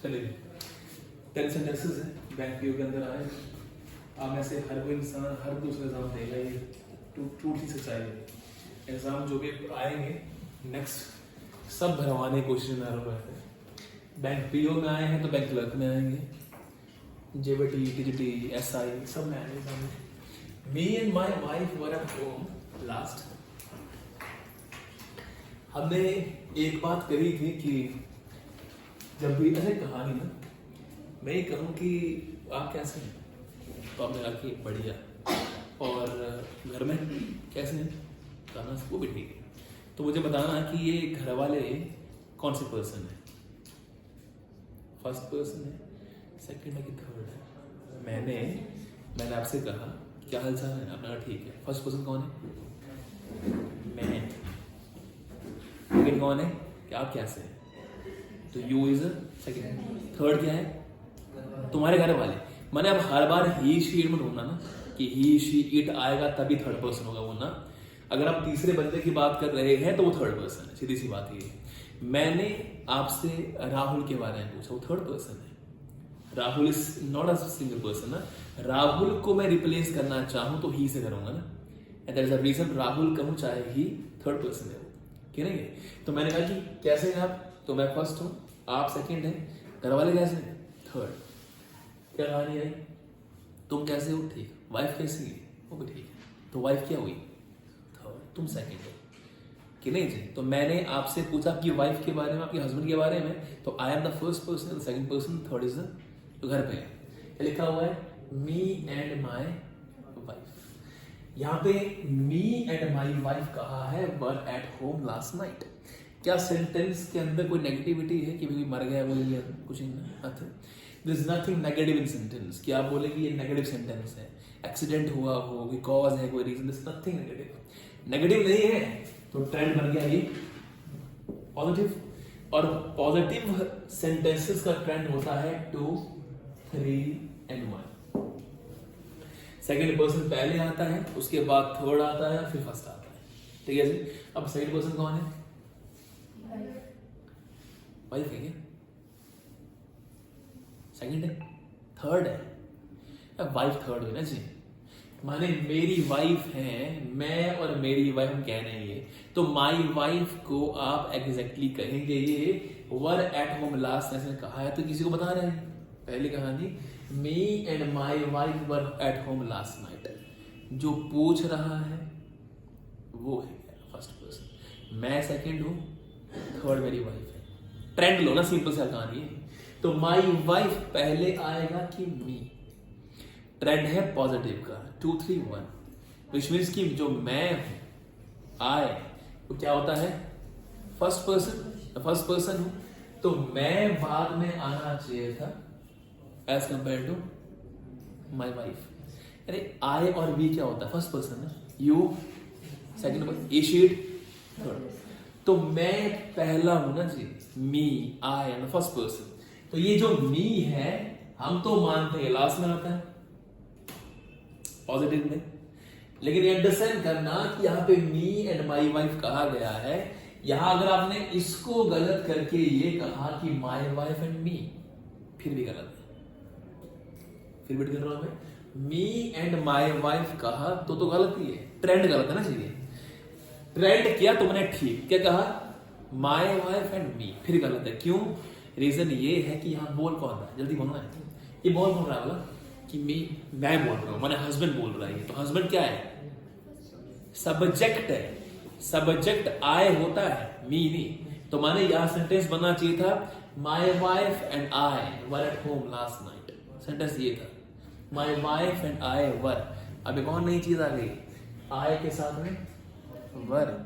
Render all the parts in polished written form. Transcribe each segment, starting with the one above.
चलिए 10 सेंटेंसेस है bank PO के अंदर आए। आप में से हर कोई इंसान हर दूसरा एग्जाम देगा, ये टूटी सच्चाई है। एग्जाम जो भी आएंगे नेक्स्ट सब भरवाने की कोशिश में रहते हैं। बैंक पीओ में आए हैं तो बैंक क्लर्क में आएंगे, जेबीटी टीजीटी एसआई सब में आएंगे exam. Me and my wife were at home last. हमने एक बात कही थी कि जब भी ऐसे कहानी ना मैं ये कहूँ कि आप कैसे हैं तो आपने कहा कि बढ़िया, और घर में कैसे हैं कहना वो भी ठीक है। तो मुझे बताना कि ये घर वाले कौन से पर्सन है, फर्स्ट पर्सन है, सेकंड है कि थर्ड है। मैंने आपसे कहा क्या हाल चाल है, आपने कहा ठीक है। फर्स्ट पर्सन कौन है? मैं। सेकंड कौन है कि आप कैसे हैं, तो यू इज सेकंड। थर्ड क्या है? तुम्हारे घर वाले। मैंने अब हर बार ही शी इट में ढूंढना ना कि ही शी इट आएगा तभी थर्ड पर्सन होगा वो ना। अगर आप तीसरे बंदे की बात कर रहे हैं तो वो थर्ड पर्सन है, सीधी सी बात ये है। मैंने आपसे राहुल के बारे में पूछा, वो थर्ड पर्सन है। Rahul is not a single person ना। राहुल को मैं रिप्लेस करना चाहूं तो ही से करूंगा ना, and that is a reason Rahul कहूं चाहे ही थर्ड पर्सन है वो, कि नहीं है। तो मैंने कहा कि कैसे हैं आप, तो मैं फर्स्ट हूं, आप सेकंड हैं, घर वाले कैसे हैं, थर्ड। क्या कहानी आई, तुम कैसे हो, ठीक। वाइफ कैसी है, वो भी ठीक है। तो वाइफ क्या हुई, थर्ड। तुम सेकंड हो, कि नहीं जी। तो मैंने आपसे पूछा आपकी वाइफ के बारे में, आपके हस्बैंड के बारे में, तो I am the first person, second person, third is the घर पे है। लिखा हुआ है मी एंड माई वाइफ। यहाँ पे मी एंड माई वाइफ कहा है were at home last night. क्या सेंटेंस के अंदर कोई नेगेटिविटी है कि भाई मर गया वो कुछ नहीं? There is nothing negative in sentence कि आप बोले कि ये नेगेटिव सेंटेंस है, एक्सीडेंट हुआ हो, कोई कॉज है, कोई reason, this nothing negative. Negative नहीं है तो ट्रेंड बन गया ये पॉजिटिव। और पॉजिटिव सेंटेंसेस का ट्रेंड होता है 2, 3 and 1। सेकंड पर्सन पहले आता है, उसके बाद थर्ड आता है, फिर फर्स्ट आता है, ठीक है जी। अब सेकंड पर्सन कौन है? वाइफ है क्या? सेकंड है, थर्ड है। वाइफ थर्ड हुई ना जी, माने मेरी वाइफ है, मैं और मेरी वाइफ हम कह रहे हैं ये, तो माई वाइफ को आप एग्जैक्टली कहेंगे ये वर एट होम लास्ट ऐसे कहा है तो किसी को बता रहे हैं। पहली कहानी me and my wife were at home last night, जो पूछ रहा है वो है फर्स्ट पर्सन, मैं सेकंड हूं, थर्ड मेरी वाइफ है। ट्रेंड लो ना, सिंपल सा कहानी है। तो माई वाइफ पहले आएगा कि मी, ट्रेंड है पॉजिटिव का 2, 3, 1, विच मीन्स कि जो मैं हूं आए वो क्या होता है फर्स्ट पर्सन हूं, तो मैं बाद में आना चाहिए था as compare to my wife. अरे आई और वी क्या होता है फर्स्ट पर्सन है, you second person, he she it third. तो मैं पहला हूं ना जी, me I and first person. तो ये जो मी है हम तो मानते हैं लास्ट में आता है पॉजिटिव में, लेकिन अंडरस्टैंड करना कि यहाँ पे मी एंड माई वाइफ कहा गया है। यहां अगर आपने इसको गलत करके ये कहा कि माई वाइफ एंड मी, फिर भी गलत है, फिर भी कर रहा हूं मैं, मी एंड माई वाइफ कहा तो गलत ही है, ट्रेंड गलत है ना चाहिए। ट्रेंड किया तुमने ठीक, क्या कहा माई वाइफ एंड मी, फिर गलत है। क्यों? रीजन ये है कि यहाँ बोल कौन रहा है, जल्दी बोलना है। ये बोल कौन रहा है बोला कि मैं बोल रहा हूं, मैंने हस्बैंड बोल रहा है। तो हस्बैंड क्या है, सब्जेक्ट है, सब्जेक्ट आई होता है मी नहीं। तो माने यहां सेंटेंस बनना चाहिए था my wife and I were at home last night, sentence ये था माई वाइफ एंड आई वर। अब एक और नई चीज आ गई, आई के साथ में वर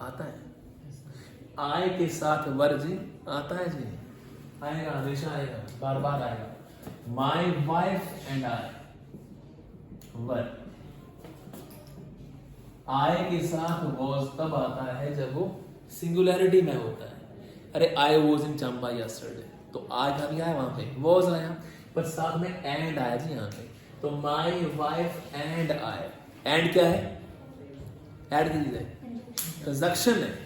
आता है, आई के साथ वर जी आता है जी, आएगा हमेशा आएगा, बार बार आएगा। माई वाइफ एंड आई वर, आई के साथ वॉज तब आता है जब वो सिंगुलैरिटी में होता है। अरे I was in Chamba yesterday, तो आई कहाँ आया, वहां पे वॉज आया, पर साथ में एंड आया जी यहाँ पे। तो my wife and I, and क्या है, एड की चीज है, कंजक्शन है।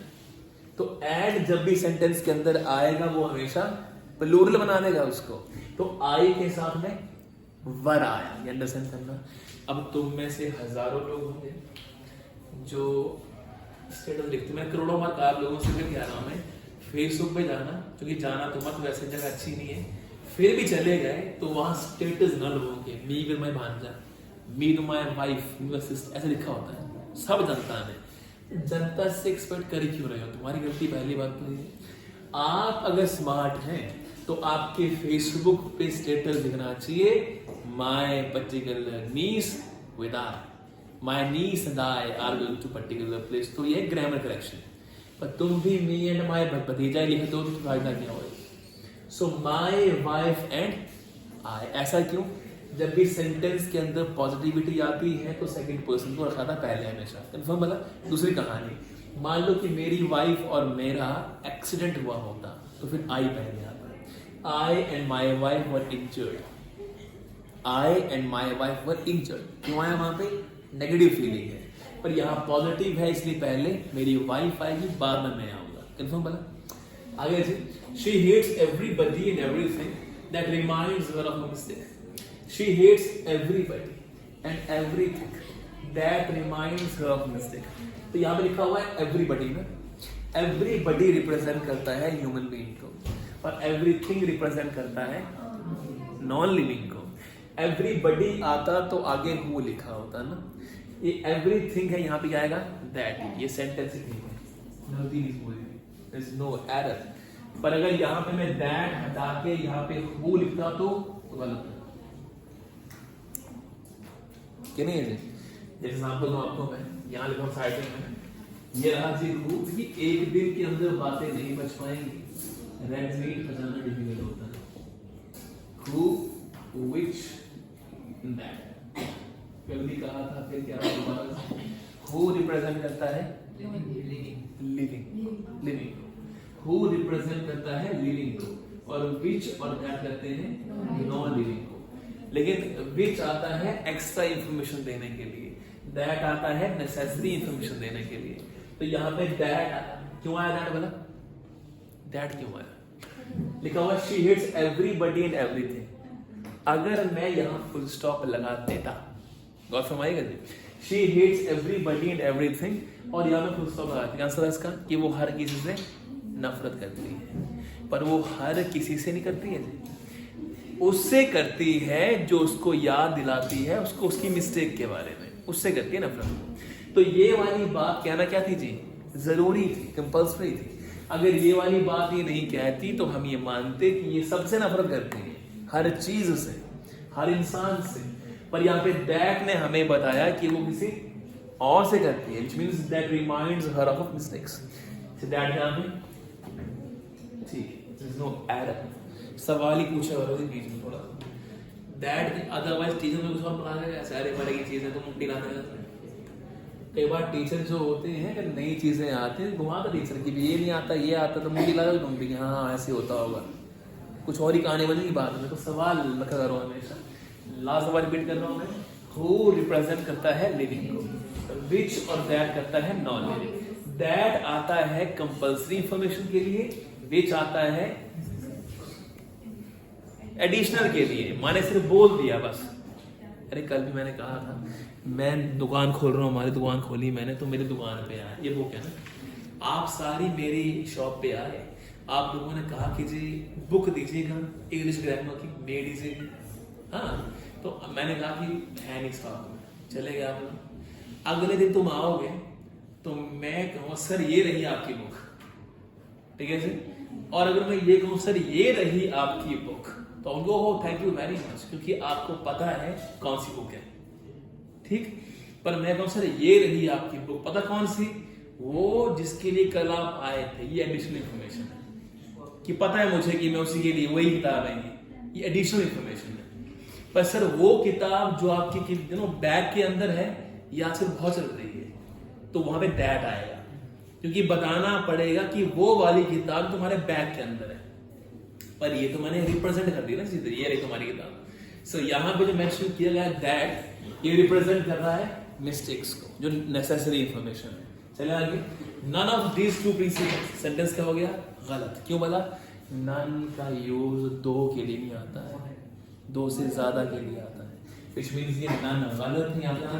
तो एड जब भी सेंटेंस के अंदर आएगा वो हमेशा प्लूरल बना देगा उसको। तो आई के साथ में वर आया, ये अंडरस्टैंड करना। अब तुम में से हजारों लोग होंगे जो स्टेटस लिखते, मैं करोड़ों बार आप लोगों से भी कह रहा हूं, मैं फेसबुक पे जाना, क्योंकि जाना तो मत, वैसे जगह अच्छी नहीं है, फिर भी चले गए तो वहां स्टेटस न लोगों के मी विद माय भांजा, मी विद माय वाइफ, ऐसे लिखा होता है। सब जनता ने, जनता से एक्सपेक्ट कर क्यों रहे हो? तुम्हारी गलती पहली बात तो ये। आप अगर स्मार्ट हैं तो आपके फेसबुक पे स्टेटस दिखना चाहिए my particular niece with I, my niece and I are going to particular place. तो ये ग्रामर करेक्शन। पर तुम भी मी एंड माय भतीजा लिख दो तो फायदा क्या होगा? So my wife and I, ऐसा क्यों? जब भी सेंटेंस के अंदर पॉजिटिविटी आती है तो सेकंड पर्सन को रखा था पहले हमेशा, कंफर्म वाला। दूसरी कहानी, मान लो कि मेरी वाइफ और मेरा एक्सीडेंट हुआ होता तो फिर आई पहले आता। I and my wife were injured, I and my wife were injured. क्यों आया? वहां पे नेगेटिव फीलिंग है, पर यहाँ पॉजिटिव है, इसलिए पहले मेरी वाइफ आएगी, बाद में मैं आऊंगा, कंफर्म वाला। आगे जी, she hates everybody and everything that reminds her of a mistake. She hates everybody and everything that reminds her of a mistake. तो यहाँ पे लिखा हुआ है everybody ना, everybody रिप्रेजेंट करता है ह्यूमन बीइंग को, और everything रिप्रेजेंट करता है नॉन लिविंग को। everybody आता तो आगे who लिखा होता ना, ये everything है, यहाँ पे क्या आएगा? that। ये सेंटेंस ही नहीं है, nothing is moving, there is no error। पर अगर यहाँ पे मैं that हटा के यहाँ पे who लिखता तो गलत है, क्या नहीं है? जैसे एग्जांपल दूं आपको मैं, यहाँ लिखा साइड में, ये रहा जी who, कि एक दिन के अंदर बातें नहीं बच पाएंगी, रेड मीट खजाना डिफिकल्ट होता है। who, which, that, कभी कहा था, फिर क्या दोबारा। who रिप्रेजेंट करता है लिविंग, who रिप्रेजेंट करता है लिविंग को, और which और that करते हैं नॉन लिविंग को। लेकिन which आता है एक्स्ट्रा इंफॉर्मेशन देने के लिए, that आता है नेसेसरी इंफॉर्मेशन देने के लिए। तो यहाँ पे that क्यों आया? that बोला, that क्यों आया? लिखा हुआ she hates everybody and everything। अगर मैं यहाँ फुल स्टॉप लगा देता, गौर फरमाइएगा जी, she hates everybody and everything, और यहाँ पे फुल स्टॉप लगाती, आंसर इसका कि वो हर किसी से नफरत करती है। पर वो हर किसी से नहीं करती है, उससे करती है जो उसको याद दिलाती है उसको उसकी मिस्टेक के बारे में, उससे करती है नफरत। तो ये वाली बात कहना क्या थी जी? जरूरी थी, कंपल्सरी थी। अगर ये वाली बात ये नहीं कहती तो हम ये मानते कि ये सबसे नफरत करती है, हर चीज से, हर इंसान से। पर यहाँ पे दैट ने हमें बताया कि वो किसी और से करती है, which means that reminds her of mistakes। so that यहाँ पे ठीक, there is no error। सवाल ही पूछा और बीच में थोड़ा दैट, अदरवाइज टीचर में कुछ और बना देगा, सारे बड़े की चीजें तो मुंडी लाते रहते हैं। कई बार टीचर जो होते हैं अगर नई चीजें आती हैं घुमा कर टीचर की भी, ये नहीं आता ये आता, तो मुंडी ला ढूंढी, हाँ ऐसे होता होगा, कुछ और ही कहानी बनेगी बाद में। तो सवाल रखा करो हमेशा। लास्ट बार रिपीट कर रहा हूँ मैं, हु रिप्रेजेंट करता है लिविंग को, विच और दैट करता है नॉन लिविंग। दैट आता है कंपल्सरी इंफॉर्मेशन के लिए, विच आता है एडिशनल के लिए, माने सिर्फ बोल दिया बस। अरे कल भी मैंने कहा था, मैं दुकान खोल रहा हूँ, हमारी दुकान खोली मैंने, तो मेरी दुकान पे आए, ये बुक है ना, आप सारी मेरी शॉप पे आए, आप लोगों ने कहा कि जी बुक दीजिएगा इंग्लिश ग्रामर की, दे दीजिएगा। हाँ, तो मैंने कहा कि है नहीं स्टॉक में, चले गए आप लोग। अगले दिन तुम आओगे तो मैं कहूँ सर ये रही आपकी बुक, ठीक है जी। और अगर मैं ये कहूँ सर ये रही आपकी बुक, तो उनको हो थैंक यू वेरी मच, क्योंकि आपको पता है कौन सी बुक है, ठीक। पर मैं कहूँ सर ये रही आपकी बुक, पता कौन सी? वो जिसके लिए कल आप आए थे। ये एडिशनल इंफॉर्मेशन है कि पता है मुझे कि मैं उसी के लिए वही किताब है, ये एडिशनल इंफॉर्मेशन है। पर सर वो किताब जो आपकी बैग के अंदर है या सिर्फ बहुत चल रही है, तो वहां पे दैट आएगा, क्योंकि बताना पड़ेगा कि वो वाली किताब तुम्हारे बैग के अंदर है। पर ये तो मैंने रिप्रेजेंट कर दिया ना सीधे, ये रही तुम्हारी किताब। सो यहाँ पे जो मेंशन किया गया दैट, ये रिप्रेजेंट कर रहा है मिस्टेक्स को, जो नेसेसरी इंफॉर्मेशन है। चले आगे, none of these two principles, sentence क्या हो गया? गलत। क्यों बोला? नन का यूज दो के लिए नहीं आता है, दो से ज्यादा के लिए आता है। विच मीन्स ये नन गलत नहीं आता था,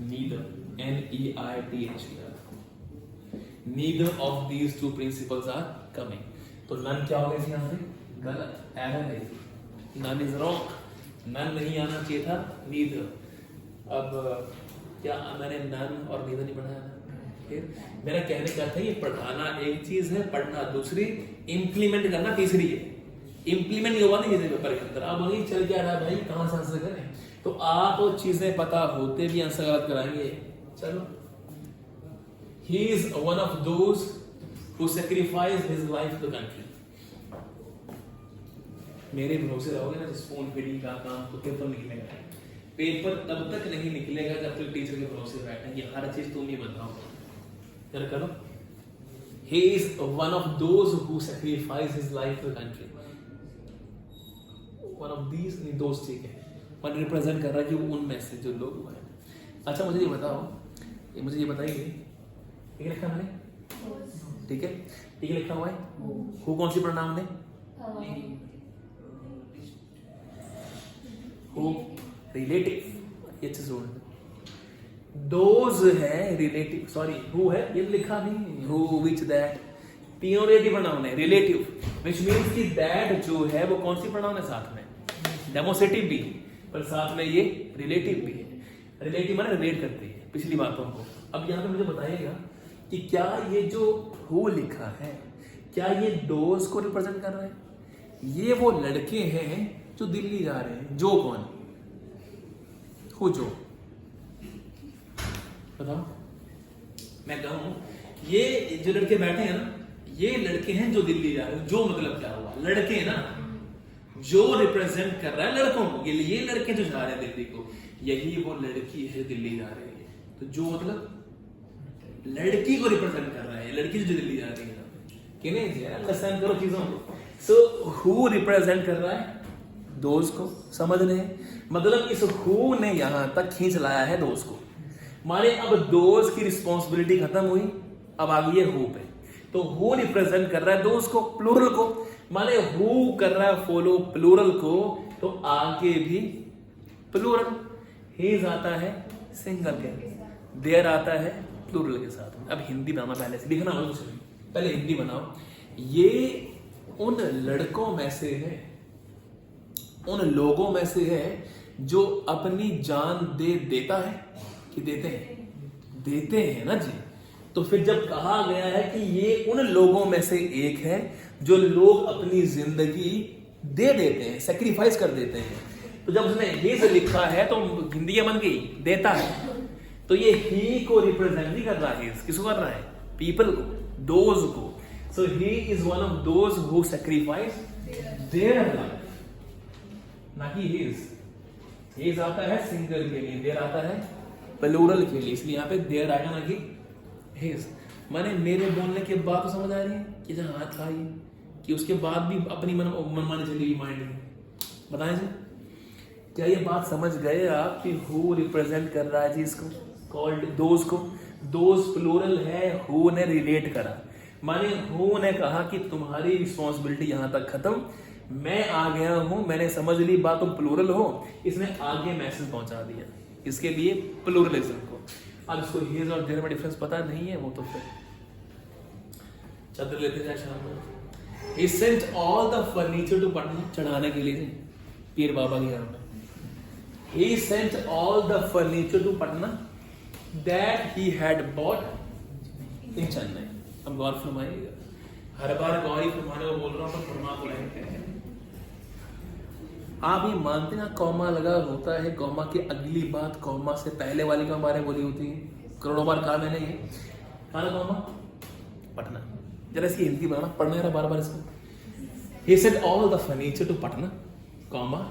neither NEITHER, neither of these two principles are coming. तो नन क्या हो गया यहाँ पे, गलत, एरर है, नन इज रॉन्ग, नन नहीं आना चाहिए था, नीदर। अब क्या मैंने नन और नीदर नहीं पढ़ाया था? फिर मेरा कहने का था ये पढ़ाना एक चीज है, पढ़ना दूसरी, इम्प्लीमेंट करना तीसरी है। इम्प्लीमेंट ये हुआ नहीं जैसे पेपर के अंदर, अब वही चल क्या रहा है भाई, कहाँ से आंसर करें? तो आप चीजें पता होते भी आंसर गलत कराएंगे। चलो, he is one of those who sacrificed his life to the country। मेरे भरोसे रहोगे ना, स्पून फीडिंग का काम तो पेपर निकलेगा। पेपर तब तक नहीं निकलेगा जब तक टीचर के भरोसे बैठे कि हर चीज तुम ही बताओ। चलो करो, he is one of those who sacrificed his life to the country। one of these नहीं, दोस्त ठीक है, पर रिप्रेजेंट कर रहा है कि वो उनमें से जो लोग हुए। अच्छा मुझे ये बताओ, मुझे ये बताइए, ठीक है लिखा मैंने, ठीक है, ठीक है लिखा हुआ है, हु कौन सी प्रोनाउन है? हु रिलेटिव, अच्छे से दोज है रिलेटिव, सॉरी हु है ये लिखा नहीं, हु विच दैट, तीनों रिलेटिव प्रोनाउन है, रिलेटिव व्हिच मींस कि दैट जो है वो कौन सी प्रोनाउन है साथ में, डेमोस्ट्रेटिव भी पर साथ में ये रिलेटिव भी है। रिलेटिव माने रिलेट करती है पिछली बातों को। अब यहाँ पे मुझे बताइएगा कि क्या ये जो हु लिखा है, क्या ये दोज को रिप्रेजेंट कर रहा है? ये वो लड़के हैं जो दिल्ली जा रहे हैं, जो कौन, हु जो, बताओ। मैं कहूं ये जो लड़के बैठे हैं ना, ये लड़के हैं जो दिल्ली जा रहे हैं। जो मतलब क्या हुआ, लड़के ना, जो रिप्रेजेंट कर रहा है लड़कों को, ये लड़के जो जा रहे हैं दिल्ली को, यही वो लड़की है दिल्ली जा रही है। तो जो मतलब लड़की को रिप्रेजेंट कर रहा है, लड़की जो दिल्ली जा रही है कि नहीं, अंडरस्टैंड करो चीजों को। सो हु रिप्रेजेंट कर रहा है दोस्त को, समझ रहे हैं? मतलब इस हु ने यहां तक खींच लाया है दोस्त को, माने अब दोस्त की रिस्पॉन्सिबिलिटी खत्म हुई, अब आ गई है हु पे। तो हु रिप्रेजेंट कर रहा है दोस्त को, प्लूरल को, माने हु कर रहा है फॉलो प्लूरल को, तो आगे भी प्लूरल। हिज आता है सिंगल के, देयर आता है प्लूरल के साथ। अब हिंदी बनाना, पहले से लिखना हो, पहले हिंदी बनाओ। ये उन लड़कों में से है, उन लोगों में से है जो अपनी जान दे देता है कि देते हैं, देते हैं ना जी। तो फिर जब कहा गया है कि ये उन लोगों में से एक है जो लोग अपनी जिंदगी दे देते हैं, सेक्रीफाइस कर देते हैं, तो जब उसने हिज लिखा है तो हिंदी बन गई देता है। तो ये ही को रिप्रेजेंट नहीं कर रहा है, किसको कर रहा है? पीपल को, दोज को। So he is one of those who sacrifice their life, ना कि हिज। हिज आता है सिंगल के लिए, देयर आता है प्लूरल के लिए, इसलिए यहाँ पे देयर आएगा ना कि हिज। माने मेरे बोलने के बाद तो समझ आ रही है कि जहां हाथ खाई कि उसके बाद भी अपनी मनमानी चली हुई माइंड में। बताएं जी, क्या ये बात समझ गए आप कि हु रिप्रेजेंट कर रहा है जी इसको, कॉल्ड दोज को? दोज प्लूरल है, हु ने रिलेट करा, माने हु ने कहा कि तुम्हारी रिस्पॉन्सिबिलिटी यहां तक खत्म, मैं आ गया हूं, मैंने समझ ली बात, तुम प्लूरल हो, इसने आगे मैसेज पहुंचा दिया, इसके लिए प्लूरलिज्म को। अब इसको हिज और देयर में डिफरेंस पता नहीं है, वो तो फिर चादर लेते जाए शाम में। He sent all the furniture to Patna, चढ़ाने के लिए पीर बाबा के यहाँ पे। He sent all the furniture to Patna that he had bought in Chennai। अब गौर फरमाइएगा, हर बार गौर फरमाने को बोल रहा हूँ, तो फरमा को रहेंगे। आप ही मानते ना कौमा लगा होता है, कौमा की अगली बात कौमा से पहले वाली का बारे बोली होती है, करोड़ों बार कहा मैंने ये, कहा ना कौमा पटना। जरा इसकी हिंदी बनाना, पढ़ना है बार बार इसको। He sent all the furniture to Patna, comma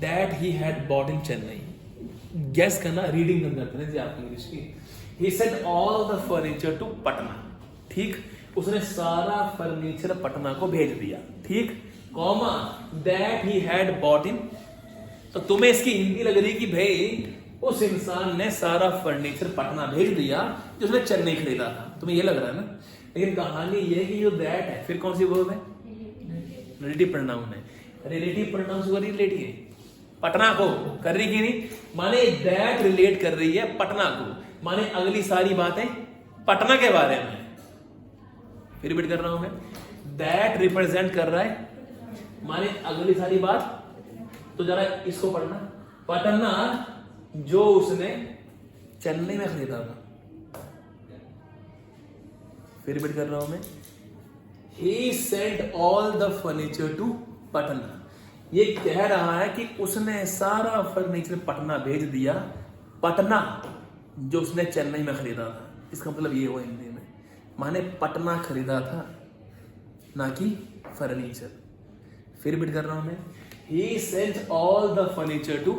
that he had bought in Chennai। Guess करना, रीडिंग करना करते हैं आप इंग्लिश की। He sent all the furniture to Patna, ठीक, उसने सारा फर्नीचर पटना को भेज दिया, ठीक, comma that he had bought in। तो तुम्हें इसकी हिंदी लग रही कि भाई उस इंसान ने सारा फर्नीचर पटना भेज दिया जो उसने चेन्नई खरीदा था, तुम्हें ये लग रहा है ना। लेकिन कहानी ये कि जो दैट है, फिर कौन सी वर्ब है? रिलेटिव प्रोनाउन है। रिलेटिव प्रोनाउन से रिलेट है पटना को कर रही कि नहीं, माने दैट रिलेट कर रही है पटना को, माने अगली सारी बातें पटना के बारे में। फिर रिपीट कर रहा हूं मैं, दैट रिप्रेजेंट कर रहा है माने अगली सारी बात। तो जरा इसको पढ़ना, पटना जो उसने चेन्नई में खरीदा था। फिर रिपीट कर रहा हूं मैं, he sent all the furniture to Patna. ये कह रहा है कि उसने सारा फर्नीचर पटना भेज दिया, पटना जो उसने चेन्नई में खरीदा था। इसका मतलब ये हुआ हिंदी में, माने पटना खरीदा था ना कि फर्नीचर। फिर रिपीट कर रहा हूं मैं, he sent all the furniture to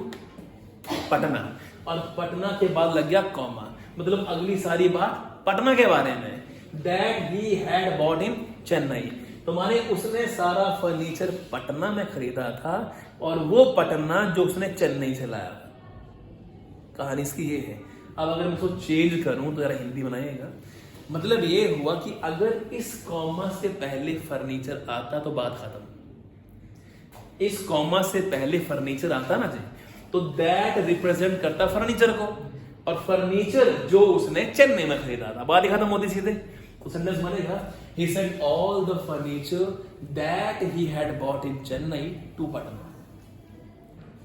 Patna, और पटना के बाद लग गया कॉमा, मतलब अगली सारी बात पटना के बारे में। That he had bought in Chennai, तो माने उसने सारा फर्नीचर पटना में खरीदा था, और वो पटना जो उसने चेन्नई से लाया था। कहानी इसकी ये है। अब अगर मैं इसको चेंज करूं तो जरा हिंदी बनाइएगा। मतलब ये हुआ कि अगर इस कॉमा से पहले फर्नीचर आता तो बात खत्म। इस कॉमा से पहले फर्नीचर आता ना जी, तो दैट रिप्रेजेंट करता फर्नीचर को, और फर्नीचर जो उसने चेन्नई में खरीदा था। बात ही खत्म होती सीधे। तो सेंटेंस बनेगा, he sent all the furniture that he had bought in Chennai to Patna।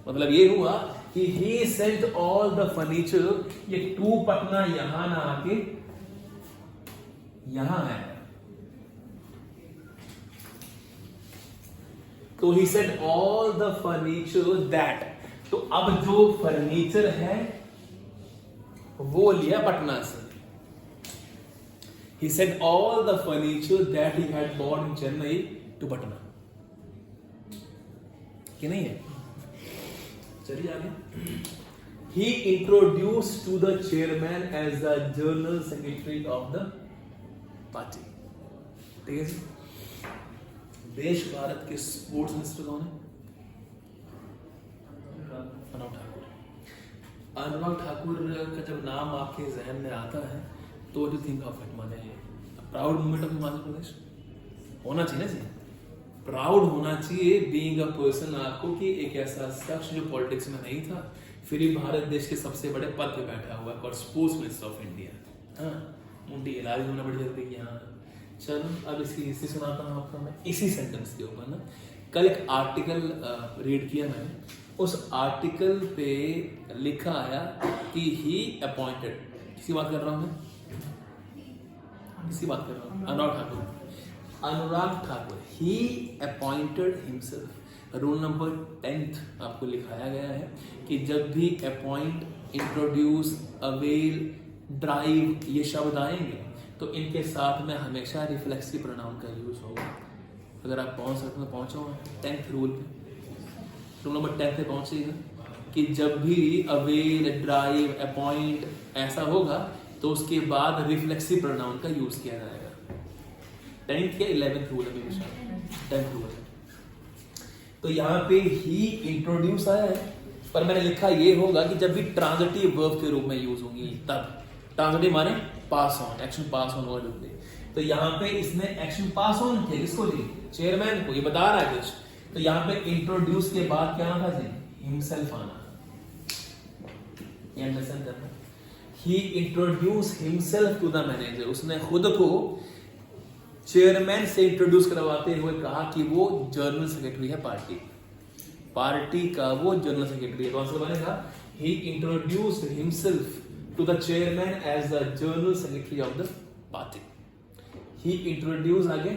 मतलब ये हुआ कि he sent all the furniture, ये to पटना यहां ना आके यहां है, तो he sent all the furniture that, तो अब जो फर्नीचर है वो लिया पटना से। He sent all the furniture that he had bought in Chennai to Patna। कि नहीं है? चलिए आगे। He introduced to the chairman as the general secretary of the party। ठीक है जी। देश भारत के स्पोर्ट्स मिनिस्टर कौन है? अनुराग ठाकुर। अनुराग ठाकुर का जब नाम आपके जहन में आता है तो what do think of it? माने proud movement of Himachal Pradesh होना चाहिए ना जी, प्राउड होना चाहिए बीइंग अ पर्सन आपको कि एक ऐसा शख्स जो पॉलिटिक्स में नहीं था फिर भी भारत देश के सबसे बड़े पद पे बैठा हुआ है और स्पोर्ट्स मिनिस्टर ऑफ इंडिया। हाँ, मुंडी इलाज होना बड़ी जरूरी है। हाँ चलो अब इसकी हिस्ट्री सुनाता हूँ आपको मैं इसी सेंटेंस के ऊपर ना। कल एक आर्टिकल रीड किया मैंने, उस आर्टिकल पे लिखा आया कि ही अपॉइंटेड, किसी बात कर रहा हूँ मैं, किसी बात कर रहा हूँ, Anurag Thakur. Anurag Thakur he appointed himself. Rule number 10 आपको लिखाया गया है कि जब भी अपॉइंट, इंट्रोड्यूस, अवेल, ड्राइव ये शब्द आएंगे तो इनके साथ में हमेशा रिफ्लेक्सिव प्रोनाउन का यूज होगा। अगर आप पहुंच सकते हो पहुंचो 10th रूल पे, रूल नंबर 10 पे पहुंचेगा कि जब भी अवेल, ड्राइव, अपॉइंट ऐसा होगा तो उसके बाद रिफ्लेक्सिव प्रोनाउन का यूज किया जाएगा। 10th या 11th रूल है, 10th रूल है। तो यहाँ पे ही इंट्रोड्यूस आया है, पर मैंने लिखा ये होगा कि जब भी ट्रांजिटिव वर्ब के रूप में यूज होंगी तब। ट्रांजिटिव माने pass on, action pass on word होते। तो यहाँ पे इसने एक्शन पास ऑन किया, किसको जी? चेयरमैन को। ये बता रहा है कुछ, तो यहाँ पे इंट्रोड्यूस के बाद क्या आना था जी? हिमसेल्फ आना। ये अंडरस्टैंड करना। He introduce himself to the manager, उसने खुद को चेयरमैन से इंट्रोड्यूस करवाते हुए कहा कि वो जनरल सेक्रेटरी है पार्टी का वो जनरल सेक्रेटरी है। तो आंसर बनेगा he introduced himself to the chairman as the general secretary of the party. He introduce again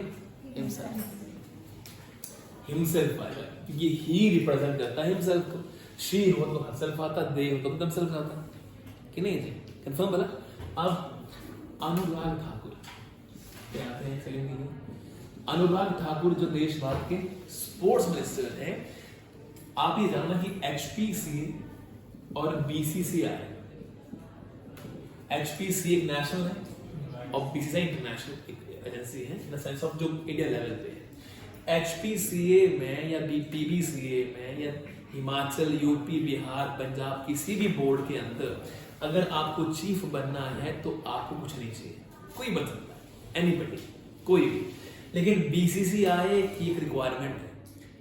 himself आएगा क्योंकि ही रिप्रेजेंट करता है हिमसेल्फ को। शी हो तो हरसेल्फ आता, दे हो तो दमसेल्फ आता कि नहीं जी? कंफर्म बोला। अब अनुराग ठाकुर क्या आते हैं सेकंड में। अनुराग ठाकुर जो देश भारत के स्पोर्ट्स मिनिस्टर हैं, आप ये जानना कि HPCA और BCCI, HPCA एक नेशनल है और BCCI इंटरनेशनल एक एजेंसी है इन द सेंस ऑफ जो इंडिया लेवल पे है। HPCA में या PBCA में या हिमाचल, यूपी, बिहार, पंजाब किसी भी बोर्ड के अंदर अगर आपको चीफ बनना है तो आपको कुछ नहीं चाहिए, कोई बन सकता है, एनीबडी, कोई भी। लेकिन BCCI की एक रिक्वायरमेंट है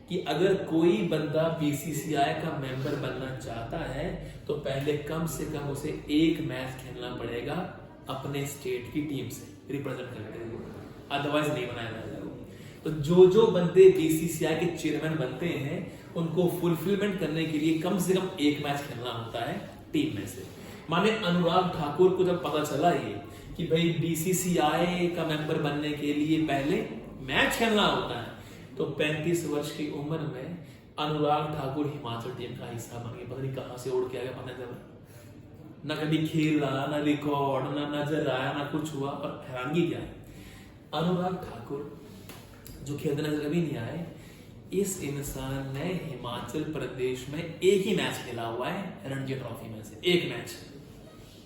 कि अगर कोई बंदा बीसीसीआई का मेंबर बनना चाहता है तो पहले कम से कम उसे एक मैच खेलना पड़ेगा अपने स्टेट की टीम से रिप्रेजेंट करते हुए, अदरवाइज नहीं बनाया जाएगा। तो जो जो बंदे बीसीसीआई के चेयरमैन बनते हैं उनको फुलफिलमेंट करने के लिए कम से कम एक मैच खेलना होता है टीम में से। माने अनुराग ठाकुर को जब पता चला ये कि भाई बीसीसीआई का मेंबर बनने के लिए पहले मैच खेलना होता है, तो 35 वर्ष की उम्र में अनुराग ठाकुर हिमाचल टीम का हिस्सा बन गए। पता नहीं कहां से उड़ के आ गया, पता नहीं, ना कभी खेला, ना रिकॉर्ड, ना नजर आया, ना कुछ हुआ। और हैरानगी क्या है, अनुराग ठाकुर जो खेलते नजर कभी नहीं आए, इस इंसान ने हिमाचल प्रदेश में एक ही मैच खेला हुआ है रणजी ट्रॉफी में से, एक मैच,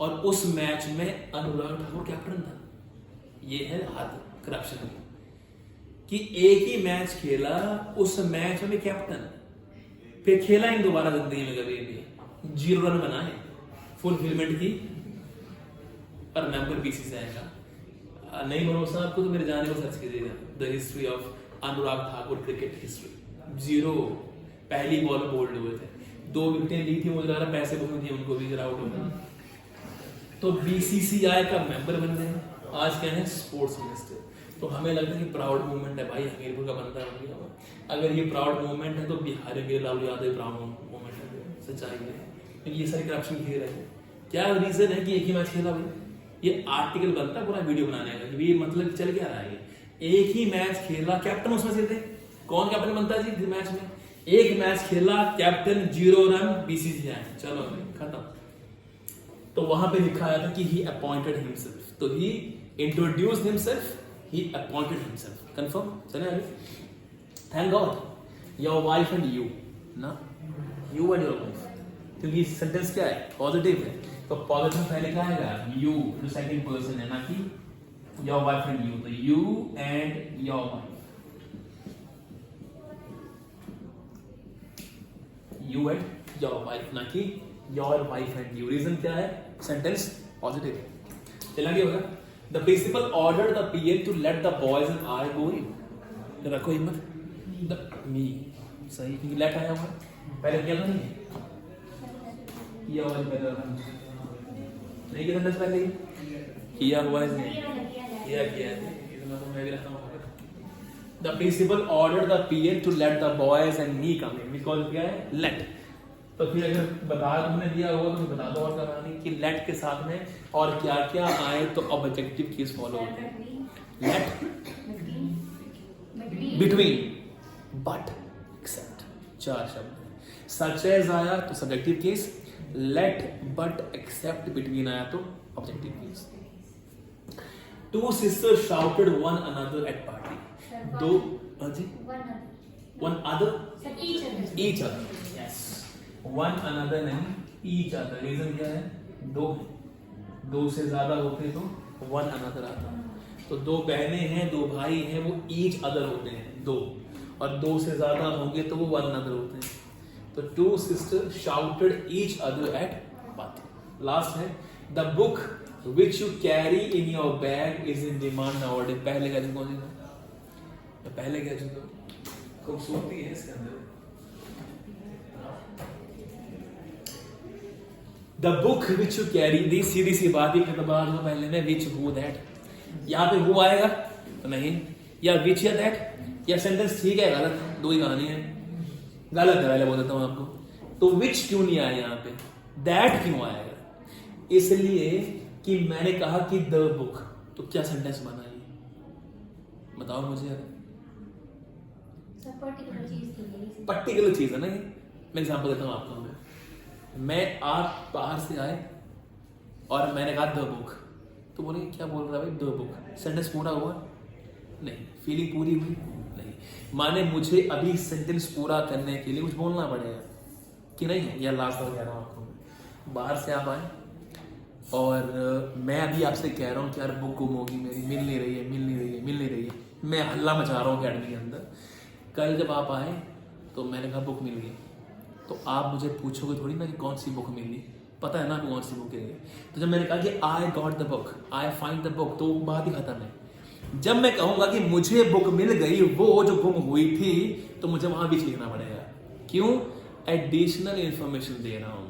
और उस मैच में अनुराग ठाकुर कैप्टन था। ये है हद करप्शन की कि एक ही मैच खेला, उस मैच में भी कैप्टन, फिर खेला ही दोबारा जिंदगी में कभी भी, 0 रन बनाए, फुलफिलमेंट की, और मेंबर बीसीसीआई का। नहीं भरोसा आपको तो मेरे जाने को सर्च कीजिएगा, the history of Anurag Thakur cricket history. 0 पहली बॉल बोल्ड हुए थे, 2 विकेटें ली थी, मुझे लग रहा पैसे बहुत दिए उनको भी, आउट होना। तो बीसीसीआई का मेंबर बन गए, आज क्या है स्पोर्ट्स मिनिस्टर। तो हमें लगता है कि प्राउड मूवमेंट है भाई, हमीरपुर का बंदा बन गया। अगर ये प्राउड मूवमेंट है तो बिहार में लालू यादव प्राउड मूवमेंट है, सच्चाई है, क्योंकि ये सारी करप्शन खेल रहे हैं। क्या रीजन है कि एक ही मैच खेला भाई? ये आर्टिकल बनता पूरा वीडियो बनाने का कि ये मतलब चल क्या रहा है, एक ही मैच खेला, कैप्टन उसमें से थे। कौन कैप्टन बनता है जी मैच में? एक मैच खेला, कैप्टन, 0 रन, बीसीसीआई, चलो खत्म। तो वहां पे लिखा आया था कि ही अपॉइंटेड हिमसेल्फ, तो he introduced himself, he appointed himself. Confirm? चले आगे। Thank God, your wife and you, ना, you and your wife, क्योंकि सेंटेंस क्या है? पॉजिटिव है, तो पॉजिटिव पहले क्या आएगा? You, जो सेकंड पर्सन है, ना कि your wife and you, तो you and your wife, you and your wife, ना कि your wife and you। Reason क्या है? सेंटेंस पॉजिटिव है। चला गया होगा। The principal ordered the PA to let the boys and I go in. रखो हिम्मत, me सही, क्योंकि let आया हुआ पहले किया था, नहीं किया हुआ पहले, नहीं किया था पहले, किया हुआ है, किया इतना तो मैं भी रखता हूँ। The principal ordered the PA to let the boys and me come in, because क्या है let। तो फिर अगर बता तुमने दिया होगा तो बता दो और करानी कि लेट के साथ में और क्या क्या आए, तो ऑब्जेक्टिव केस फॉलो होते हैं। लेट, बिटवीन, बट, एक्सेप्ट, 4 शब्द। सच एज आया तो subjective case, let, but, except, between आया तो objective case. 2 sisters shouted one another at party. दो जी, one other, each other, yes, one another नहीं, each other। रीजन क्या है? 2 से ज्यादा होते तो one another आता। तो 2 बहनें हैं, 2 भाई हैं, वो each other होते हैं 2, और 2 से ज्यादा होंगे तो वो one another होते हैं। तो 2 sisters shouted each other at party। Last है, the book which you carry in your bag is in demand nowadays। पहले का कौन सी? पहले क्या चीज खूबसूरती है इसके अंदर। The book which you carry, दी सीधी सी बात ही किताब जो पहले में which who that, यहाँ पे who आएगा तो नहीं, या which या that, या सेंटेंस ठीक है गलत, 2 ही कहानी है, गलत है पहले बोल देता हूँ आपको। तो which क्यों नहीं आया यहाँ पे, that क्यों आएगा? इसलिए कि मैंने कहा कि the book, तो क्या सेंटेंस बना ये बताओ मुझे। पर्टिकुलर चीज है ना ये। मैं एग्जांपल देता हूँ आपको। मैं आप बाहर से आए और मैंने कहा द बुक, तो बोले क्या बोल रहा है भाई द बुक? सेंटेंस पूरा हुआ? नहीं। फीलिंग पूरी हुई? नहीं। माने मुझे अभी सेंटेंस पूरा करने के लिए कुछ बोलना पड़ेगा कि नहीं? या लास्ट बार कह रहा हूँ आपको, बाहर से आप आए और मैं अभी आपसे कह रहा हूँ कि यार बुक गुम होगी मेरी, मिल नहीं रही है, मैं हल्ला मचा रहा हूँ अकेडमी के अंदर। कल जब आप आए तो मैंने कहा बुक मिल गई, तो आप मुझे पूछोगे थोड़ी ना कि कौन सी बुक मिली, पता है ना आपको कौन सी बुक है। तो जब मैंने कहा कि I got the book, I find the book, तो बात ही खत्म है। जब मैं कहूंगा कि मुझे बुक मिल गई वो जो गुम हुई थी, तो मुझे वहां बीच लिखना पड़ेगा। क्यों? एडिशनल इंफॉर्मेशन दे रहा हूं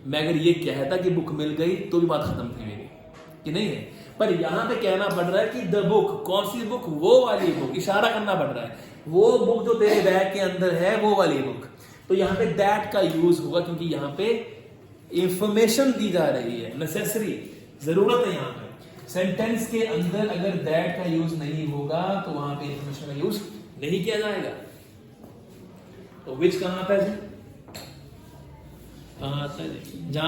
मैं अगर ये कहता कि बुक मिल गई तो भी बात खत्म थी मेरी, कि नहीं है। पर यहां पे कहना पड़ रहा है कि द बुक, कौन सी बुक? वो वाली बुक, इशारा करना पड़ रहा है वो बुक जो तेरे बैग के अंदर है, वो वाली बुक। तो यहाँ पे दैट का यूज होगा, क्योंकि यहाँ पे इंफॉर्मेशन दी जा रही है, नेसेसरी, जरूरत है। यहाँ पे सेंटेंस के अंदर अगर दैट का यूज नहीं होगा तो वहां पे इंफॉर्मेशन का यूज नहीं किया जाएगा। तो विच कहां आता है जी? कहां आता है जी? जहां